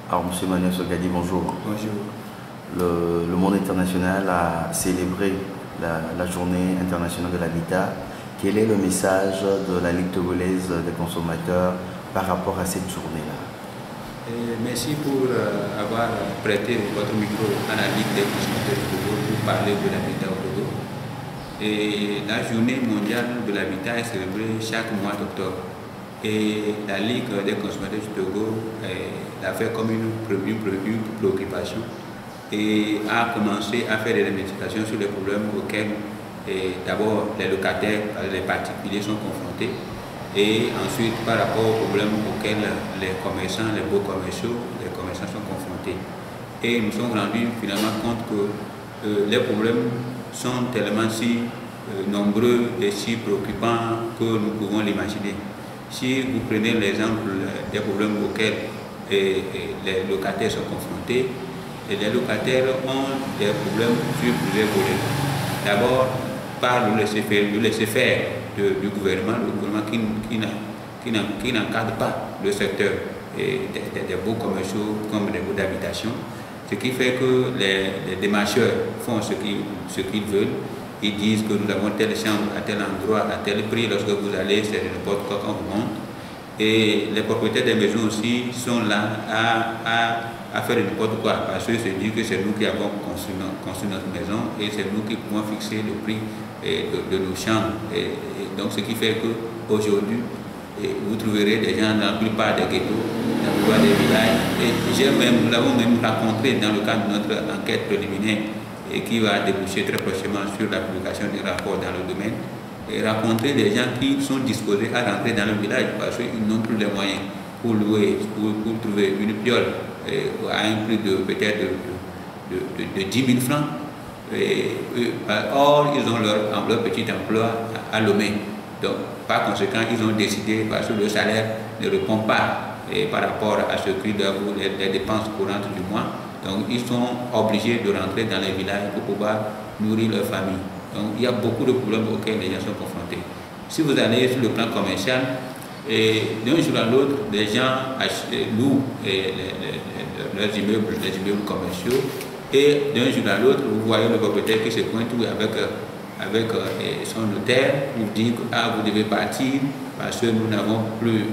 Alors, M. Manuel Sogadi, bonjour. Bonjour. Le monde international a célébré la journée internationale de l'habitat. Quel est le message de la Ligue togolaise des consommateurs par rapport à cette journée-là? Merci pour avoir prêté votre micro à la Ligue des consommateurs du Togo pour parler de l'habitat au Togo. Et la journée mondiale de l'habitat est célébrée chaque mois d'octobre. Et la Ligue des consommateurs du Togo l'a fait comme une préoccupation et a commencé à faire des investigations sur les problèmes auxquels d'abord les locataires, les particuliers sont confrontés, et ensuite par rapport aux problèmes auxquels les commerçants, les beaux commerciaux, les commerçants sont confrontés. Et nous nous sommes rendus finalement compte que les problèmes sont tellement si nombreux et si préoccupants que nous pouvons l'imaginer. Si vous prenez l'exemple des problèmes auxquels les locataires sont confrontés, les locataires ont des problèmes sur plusieurs volets. D'abord, par le laisser-faire du gouvernement, qui n'encadre pas le secteur des baux commerciaux comme des baux d'habitation, ce qui fait que les démarcheurs font ce qu'ils veulent. Ils disent que nous avons telle chambre à tel endroit, à tel prix. Lorsque vous allez, c'est n'importe quoi qu'on vous montre. Et les propriétaires des maisons aussi sont là à faire n'importe quoi, parce qu'ils se disent que c'est nous qui avons construit notre maison et c'est nous qui pouvons fixer le prix de nos chambres. Et donc ce qui fait qu'aujourd'hui, vous trouverez des gens dans la plupart des ghettos, dans la plupart des villages. Et nous l'avons même rencontré dans le cadre de notre enquête préliminaire, et qui va déboucher très prochainement sur la publication des rapports dans le domaine, et rencontrer des gens qui sont disposés à rentrer dans le village parce qu'ils n'ont plus les moyens pour louer, pour trouver une piole à un prix de peut-être de 10 000 francs. Or, ils ont leur petit emploi à Lomé. Donc, par conséquent, ils ont décidé, parce que le salaire ne répond pas par rapport à ce que doivent les dépenses courantes du mois. Donc, ils sont obligés de rentrer dans les villages pour pouvoir nourrir leur famille. Donc, il y a beaucoup de problèmes auxquels les gens sont confrontés. Si vous allez sur le plan commercial, d'un jour à l'autre, les gens louent leurs immeubles, les immeubles commerciaux, et d'un jour à l'autre, vous voyez le propriétaire qui se pointe avec son notaire pour dire que vous devez partir parce que nous n'avons plus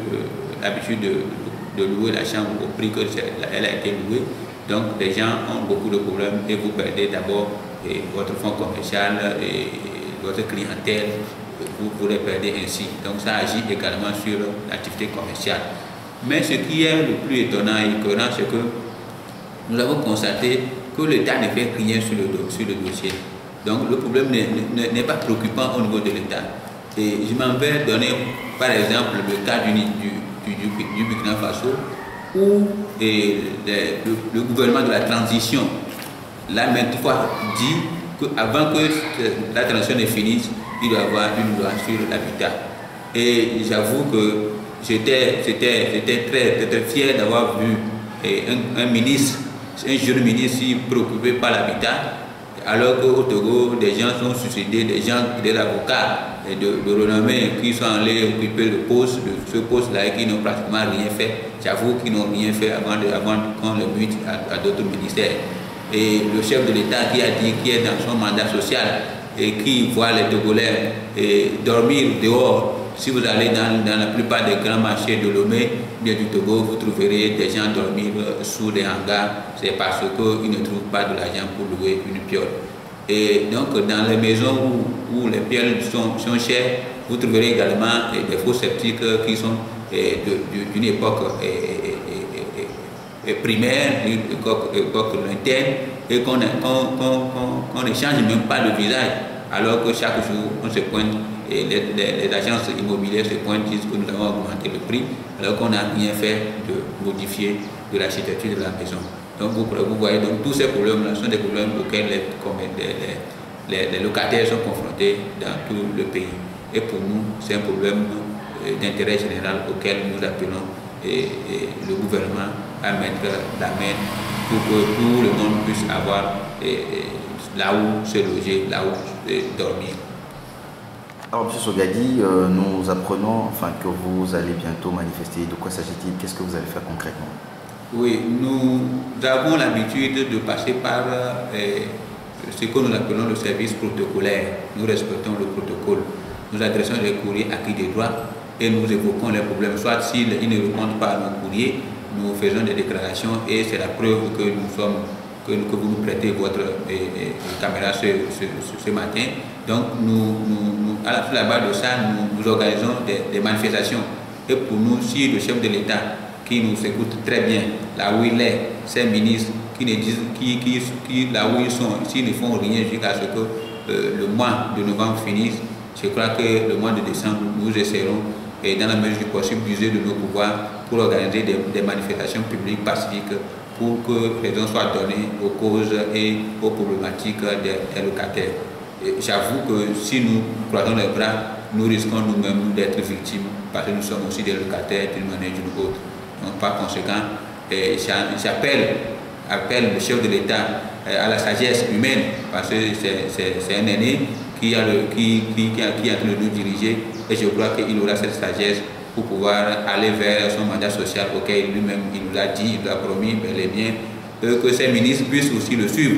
l'habitude de louer la chambre au prix qu'elle a été louée. Donc, les gens ont beaucoup de problèmes et vous perdez d'abord votre fonds commercial et votre clientèle, vous les perdez ainsi. Donc, ça agit également sur l'activité commerciale. Mais ce qui est le plus étonnant et écœurant, c'est que nous avons constaté que l'État ne fait rien sur le dossier. Donc, le problème n'est pas préoccupant au niveau de l'État. Et je m'en vais donner, par exemple, le cas du Burkina Faso, où le gouvernement de la transition l'a maintes fois dit qu'avant que la transition ne finisse, il doit y avoir une loi sur l'habitat. Et j'avoue que j'étais très fier d'avoir vu un jeune ministre si préoccupé par l'habitat, alors qu'au Togo, des gens sont suicidés, des avocats de renommée qui sont allés occuper ce poste-là et qui n'ont pratiquement rien fait. J'avoue qu'ils n'ont rien fait avant qu'on le mute à d'autres ministères. Et le chef de l'État qui a dit qu'il est dans son mandat social et qui voit les Togolais dormir dehors. Si vous allez dans la plupart des grands marchés de Lomé, bien du Togo, vous trouverez des gens dormir sous des hangars. C'est parce qu'ils ne trouvent pas de l'argent pour louer une piole. Et donc, dans les maisons où les pioles sont chères, vous trouverez également des faux sceptiques qui sont d'une époque primaire, d'une époque lointaine, et qu'on ne change même pas le visage, alors que chaque jour, on se pointe. Et les agences immobilières se pointent, disent que nous avons augmenté le prix, alors qu'on n'a rien fait de modifier de l'architecture de la maison. Donc vous voyez, donc, tous ces problèmes-là sont des problèmes auxquels les locataires sont confrontés dans tout le pays. Et pour nous, c'est un problème d'intérêt général auquel nous appelons le gouvernement à mettre la main pour que tout le monde puisse avoir là où se loger, là où dormir. Alors, M. Sogadi, nous apprenons que vous allez bientôt manifester. De quoi s'agit-il? Qu'est-ce que vous allez faire concrètement? Oui, nous avons l'habitude de passer par ce que nous appelons le service protocolaire. Nous respectons le protocole. Nous adressons les courriers acquis des droits et nous évoquons les problèmes. Soit s'ils ne répondent pas à nos courriers, nous faisons des déclarations et c'est la preuve que que vous nous prêtez votre caméra ce matin. Donc, à la base de ça, nous organisons des manifestations. Et pour nous, si le chef de l'État, qui nous écoute très bien, là où il est, ces ministres qui ne disent, là où ils sont, s'ils ne font rien jusqu'à ce que le mois de novembre finisse, je crois que le mois de décembre, nous essaierons, et dans la mesure du possible, d'user de nos pouvoirs pour organiser des manifestations publiques pacifiques pour que raison soit donnée aux causes et aux problématiques des locataires. J'avoue que si nous croisons les bras, nous risquons nous-mêmes d'être victimes parce que nous sommes aussi des locataires d'une manière ou d'une autre. Donc, par conséquent, j'appelle le chef de l'État à la sagesse humaine parce que c'est un aîné qui est en train de nous diriger et je crois qu'il aura cette sagesse pour pouvoir aller vers son mandat social auquel lui-même il nous l'a dit, il nous a promis bel et bien que ces ministres puissent aussi le suivre,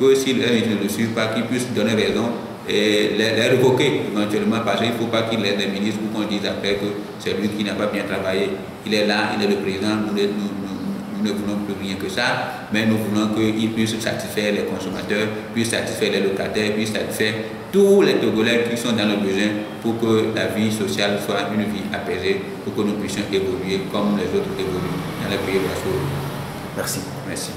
que s'ils ne le suivent pas, qu'ils puissent donner raison et les révoquer éventuellement parce qu'il ne faut pas qu'il ait des ministres pour qu'on dise après que c'est lui qui n'a pas bien travaillé. Il est là, il est le président, nous ne voulons plus rien que ça, mais nous voulons qu'il puisse satisfaire les consommateurs, puisse satisfaire les locataires, puisse satisfaire tous les Togolais qui sont dans le besoin pour que la vie sociale soit une vie apaisée, pour que nous puissions évoluer comme les autres évoluent dans les pays de la Chaux. Merci. Merci.